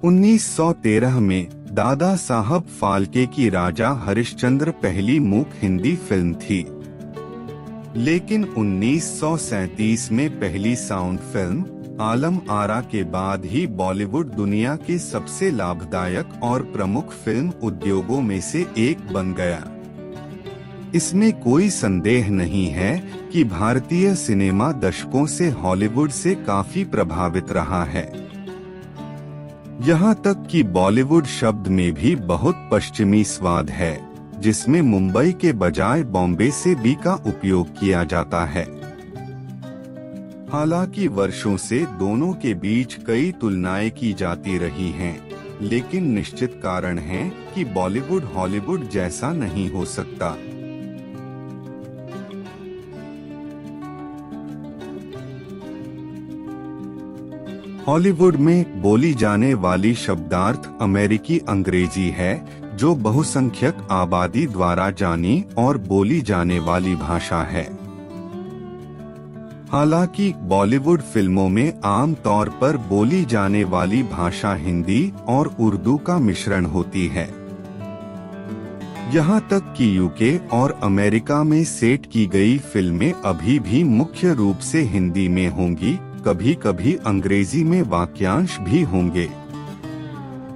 1913 में दादा साहब फाल्के की राजा हरिश्चंद्र पहली मूक हिंदी फिल्म थी, लेकिन 1937 में पहली साउंड फिल्म आलम आरा के बाद ही बॉलीवुड दुनिया के सबसे लाभदायक और प्रमुख फिल्म उद्योगों में से एक बन गया। इसमें कोई संदेह नहीं है कि भारतीय सिनेमा दशकों से हॉलीवुड से काफी प्रभावित रहा है। यहाँ तक कि बॉलीवुड शब्द में भी बहुत पश्चिमी स्वाद है, जिसमें मुंबई के बजाय बॉम्बे से बी का उपयोग किया जाता है। हालांकि वर्षों से दोनों के बीच कई तुलनाएं की जाती रही हैं, लेकिन निश्चित कारण है कि बॉलीवुड हॉलीवुड जैसा नहीं हो सकता। हॉलीवुड में बोली जाने वाली शब्दार्थ अमेरिकी अंग्रेजी है, जो बहुसंख्यक आबादी द्वारा जानी और बोली जाने वाली भाषा है। हालांकि बॉलीवुड फिल्मों में आम तौर पर बोली जाने वाली भाषा हिंदी और उर्दू का मिश्रण होती है। यहाँ तक कि यूके और अमेरिका में सेट की गई फिल्में अभी भी मुख्य रूप से हिंदी में होंगी, कभी कभी अंग्रेजी में वाक्यांश भी होंगे।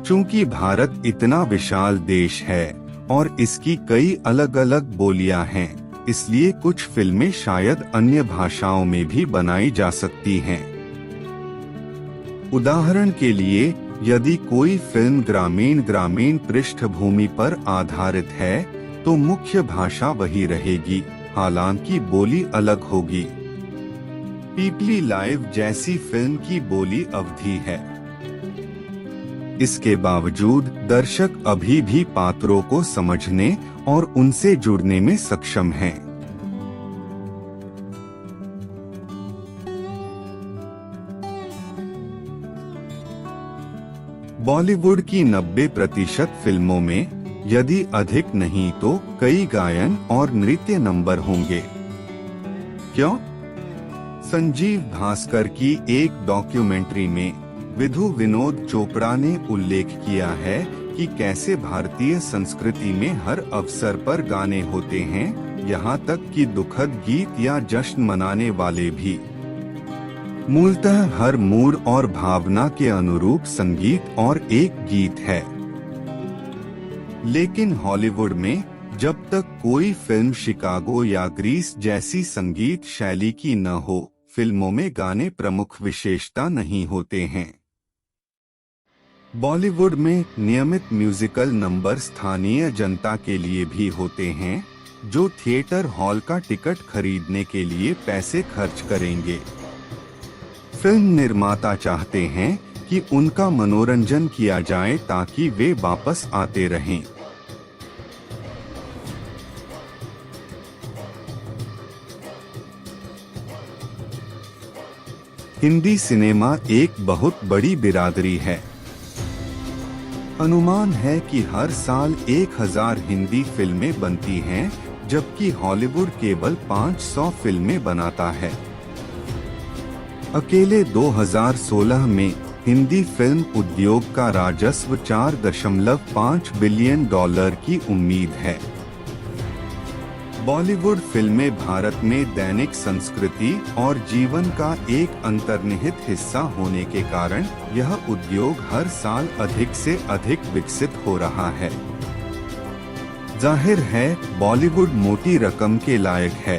चूंकि भारत इतना विशाल देश है और इसकी कई अलग अलग बोलियां हैं, इसलिए कुछ फिल्में शायद अन्य भाषाओं में भी बनाई जा सकती हैं। उदाहरण के लिए, यदि कोई फिल्म ग्रामीण पृष्ठभूमि पर आधारित है, तो मुख्य भाषा वही रहेगी, हालांकि बोली अलग होगी। पीपली लाइव जैसी फिल्म की बोली अवधी है। इसके बावजूद दर्शक अभी भी पात्रों को समझने और उनसे जुड़ने में सक्षम हैं। बॉलीवुड की 90% फिल्मों में यदि अधिक नहीं तो कई गायन और नृत्य नंबर होंगे। क्यों? संजीव भास्कर की एक डॉक्यूमेंट्री में विधु विनोद चोपड़ा ने उल्लेख किया है कि कैसे भारतीय संस्कृति में हर अवसर पर गाने होते हैं, यहाँ तक कि दुखद गीत या जश्न मनाने वाले भी। मूलतः हर मूड और भावना के अनुरूप संगीत और एक गीत है। लेकिन हॉलीवुड में जब तक कोई फिल्म शिकागो या ग्रीस जैसी संगीत शैली की न हो, फिल्मों में गाने प्रमुख विशेषता नहीं होते हैं। बॉलीवुड में नियमित म्यूजिकल नंबर स्थानीय जनता के लिए भी होते हैं, जो थिएटर हॉल का टिकट खरीदने के लिए पैसे खर्च करेंगे। फिल्म निर्माता चाहते हैं कि उनका मनोरंजन किया जाए ताकि वे वापस आते रहें। हिंदी सिनेमा एक बहुत बड़ी बिरादरी है। अनुमान है कि हर साल 1000 हिंदी फिल्में बनती हैं, जबकि हॉलीवुड केवल 500 फिल्में बनाता है। अकेले 2016 में हिंदी फिल्म उद्योग का राजस्व $4.5 बिलियन की उम्मीद है। बॉलीवुड फिल्में भारत में दैनिक संस्कृति और जीवन का एक अंतर्निहित हिस्सा होने के कारण यह उद्योग हर साल अधिक से अधिक विकसित हो रहा है। जाहिर है, बॉलीवुड मोटी रकम के लायक है।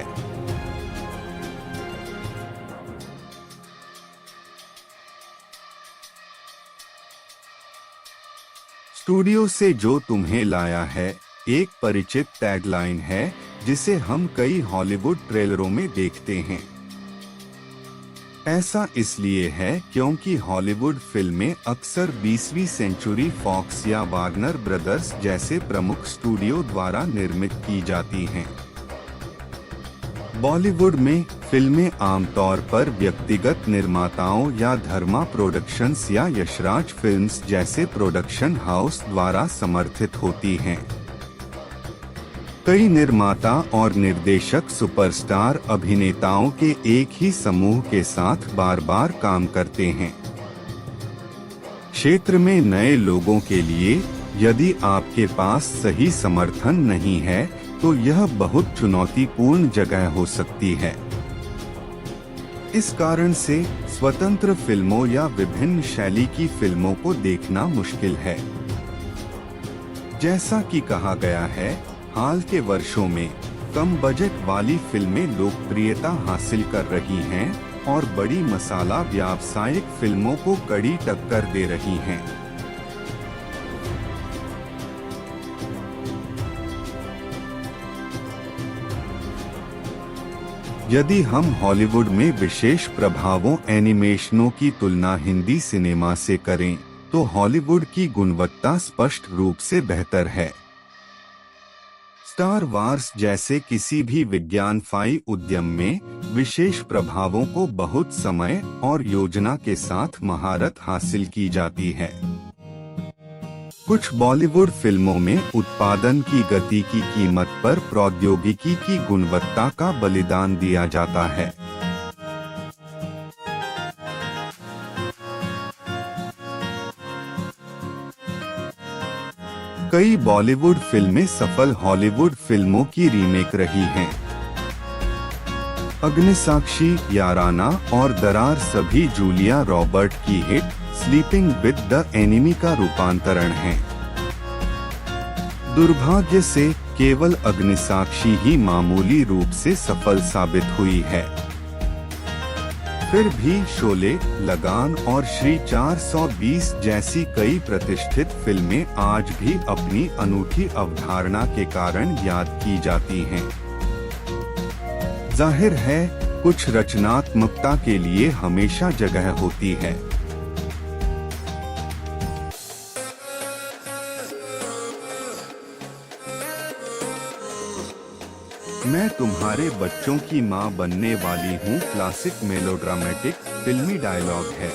स्टूडियो से जो तुम्हें लाया है एक परिचित टैगलाइन है, जिसे हम कई हॉलीवुड ट्रेलरों में देखते हैं। ऐसा इसलिए है क्योंकि हॉलीवुड फिल्में अक्सर 20वीं सेंचुरी फॉक्स या वार्नर ब्रदर्स जैसे प्रमुख स्टूडियो द्वारा निर्मित की जाती हैं। बॉलीवुड में फिल्में आमतौर पर व्यक्तिगत निर्माताओं या धर्मा प्रोडक्शंस या यशराज फिल्म्स जैसे प्रोडक्शन हाउस द्वारा समर्थित होती हैं। कई निर्माता और निर्देशक सुपरस्टार अभिनेताओं के एक ही समूह के साथ बार बार काम करते हैं। क्षेत्र में नए लोगों के लिए यदि आपके पास सही समर्थन नहीं है तो यह बहुत चुनौतीपूर्ण जगह हो सकती है। इस कारण से स्वतंत्र फिल्मों या विभिन्न शैली की फिल्मों को देखना मुश्किल है। जैसा कि कहा गया है, हाल के वर्षों में कम बजट वाली फिल्में लोकप्रियता हासिल कर रही हैं और बड़ी मसाला व्यावसायिक फिल्मों को कड़ी टक्कर दे रही हैं। यदि हम हॉलीवुड में विशेष प्रभावों एनिमेशनों की तुलना हिंदी सिनेमा से करें तो हॉलीवुड की गुणवत्ता स्पष्ट रूप से बेहतर है। स्टार वार्स जैसे किसी भी विज्ञानफाई उद्यम में विशेष प्रभावों को बहुत समय और योजना के साथ महारत हासिल की जाती है। कुछ बॉलीवुड फिल्मों में उत्पादन की गति की कीमत पर प्रौद्योगिकी की गुणवत्ता का बलिदान दिया जाता है। कई बॉलीवुड फिल्में सफल हॉलीवुड फिल्मों की रीमेक रही हैं। अग्निसाक्षी, याराना और दरार सभी जूलिया रॉबर्ट की hit sleeping with the enemy का रूपांतरण है। दुर्भाग्य से केवल अग्निसाक्षी ही मामूली रूप से सफल साबित हुई है। फिर भी शोले, लगान और श्री 420 जैसी कई प्रतिष्ठित फिल्में आज भी अपनी अनूठी अवधारणा के कारण याद की जाती हैं। जाहिर है, कुछ रचनात्मकता के लिए हमेशा जगह होती है। मैं तुम्हारे बच्चों की माँ बनने वाली हूँ क्लासिक मेलोड्रामेटिक फिल्मी डायलॉग है।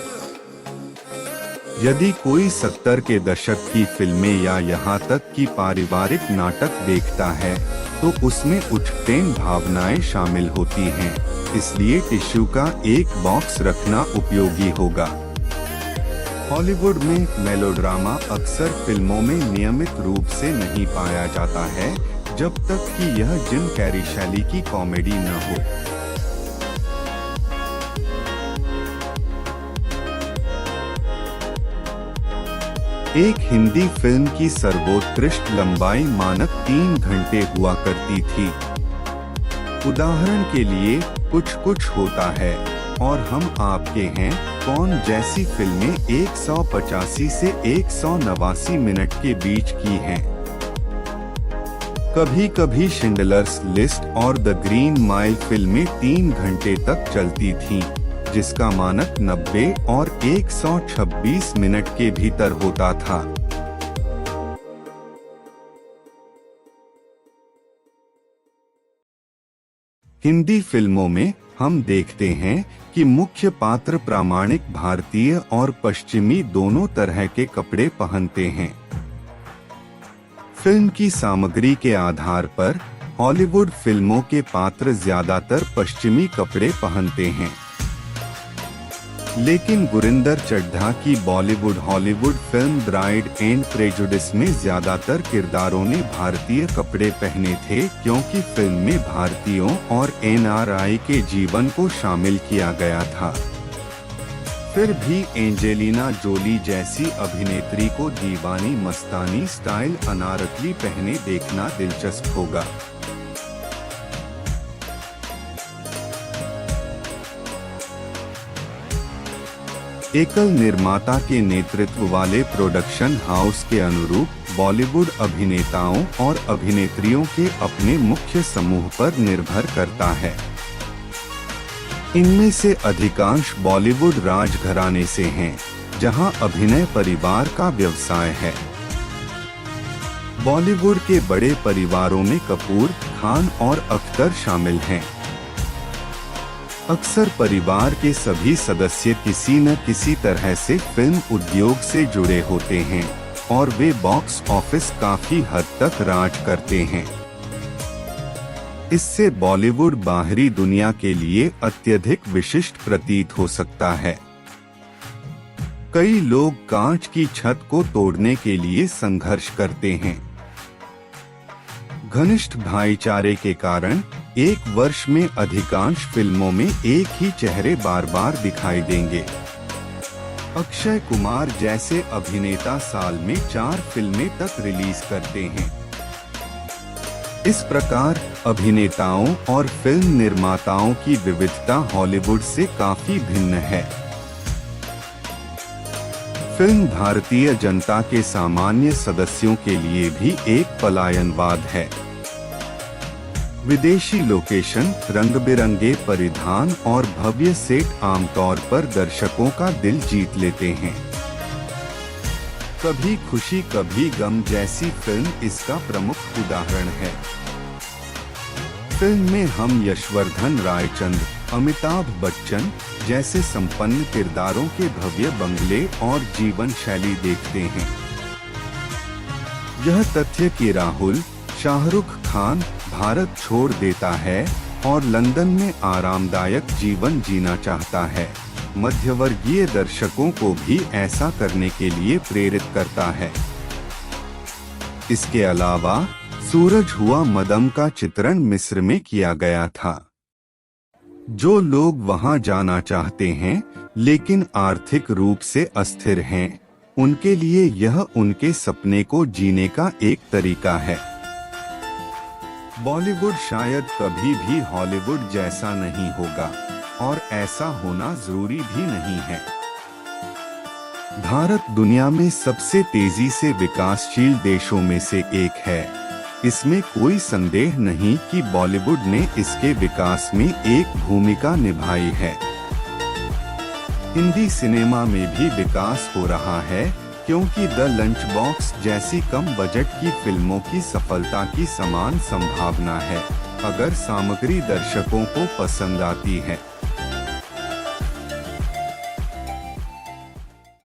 यदि कोई 70 के दशक की फिल्में या यहाँ तक कि पारिवारिक नाटक देखता है तो उसमें उच्चतेन भावनाएं शामिल होती हैं, इसलिए टिश्यू का एक बॉक्स रखना उपयोगी होगा। हॉलीवुड में मेलोड्रामा अक्सर फिल्मों में नियमित रूप से नहीं पाया जाता है जब तक कि यह जिम कैरी शैली की कॉमेडी न हो। एक हिंदी फिल्म की सर्वोत्कृष्ट लंबाई मानक 3 घंटे हुआ करती थी। उदाहरण के लिए कुछ कुछ होता है और हम आपके हैं कौन जैसी फिल्में 185 से 189 मिनट के बीच की हैं। कभी कभी शिंडलर्स लिस्ट और द ग्रीन माइल फिल्में 3 घंटे तक चलती थीं, जिसका मानक 90 और 126 मिनट के भीतर होता था। हिंदी फिल्मों में हम देखते हैं कि मुख्य पात्र प्रामाणिक भारतीय और पश्चिमी दोनों तरह के कपड़े पहनते हैं। फिल्म की सामग्री के आधार पर हॉलीवुड फिल्मों के पात्र ज्यादातर पश्चिमी कपड़े पहनते हैं, लेकिन गुरिंदर चड्ढा की Bollywood Hollywood film bride and prejudice में ज्यादातर किरदारों ने भारतीय कपड़े पहने थे, क्योंकि फिल्म में भारतीयों और NRI के जीवन को शामिल किया गया था। फिर भी एंजेलिना जोली जैसी अभिनेत्री को दीवानी मस्तानी स्टाइल अनारकली पहने देखना दिलचस्प होगा। एकल निर्माता के नेतृत्व वाले प्रोडक्शन हाउस के अनुरूप बॉलीवुड अभिनेताओं और अभिनेत्रियों के अपने मुख्य समूह पर निर्भर करता है। इनमें से अधिकांश बॉलीवुड राजघराने से हैं, जहां अभिनय परिवार का व्यवसाय है। बॉलीवुड के बड़े परिवारों में कपूर, खान और अख्तर शामिल हैं। अक्सर परिवार के सभी सदस्य किसी न किसी तरह से फिल्म उद्योग से जुड़े होते हैं और वे बॉक्स ऑफिस काफी हद तक राज करते हैं। इससे बॉलीवुड बाहरी दुनिया के लिए अत्यधिक विशिष्ट प्रतीत हो सकता है। कई लोग कांच की छत को तोड़ने के लिए संघर्ष करते हैं। घनिष्ठ भाईचारे के कारण एक वर्ष में अधिकांश फिल्मों में एक ही चेहरे बार बार दिखाई देंगे। अक्षय कुमार जैसे अभिनेता साल में 4 फिल्में तक रिलीज करते हैं। इस प्रकार अभिनेताओं और फिल्म निर्माताओं की विविधता हॉलीवुड से काफी भिन्न है। फिल्म भारतीय जनता के सामान्य सदस्यों के लिए भी एक पलायनवाद है। विदेशी लोकेशन, रंग बिरंगे परिधान और भव्य सेट आमतौर पर दर्शकों का दिल जीत लेते हैं। कभी खुशी कभी गम जैसी फिल्म इसका प्रमुख उदाहरण है। फिल्म में हम यशवर्धन रायचंद, अमिताभ बच्चन जैसे संपन्न किरदारों के भव्य बंगले और जीवन शैली देखते हैं। यह तथ्य कि राहुल शाहरुख खान भारत छोड़ देता है और लंदन में आरामदायक जीवन जीना चाहता है, मध्यवर्गीय दर्शकों को भी ऐसा करने के लिए प्रेरित करता है। इसके अलावा सूरज हुआ मदम का चित्रण मिस्र में किया गया था। जो लोग वहां जाना चाहते हैं लेकिन आर्थिक रूप से अस्थिर हैं, उनके लिए यह उनके सपने को जीने का एक तरीका है। बॉलीवुड शायद कभी भी हॉलीवुड जैसा नहीं होगा और ऐसा होना जरूरी भी नहीं है। भारत दुनिया में सबसे तेजी से विकासशील देशों में से एक है। इसमें कोई संदेह नहीं कि बॉलीवुड ने इसके विकास में एक भूमिका निभाई है। हिंदी सिनेमा में भी विकास हो रहा है क्योंकि द लंच बॉक्स जैसी कम बजट की फिल्मों की सफलता की समान संभावना है, अगर सामग्री दर्शकों को पसंद आती है।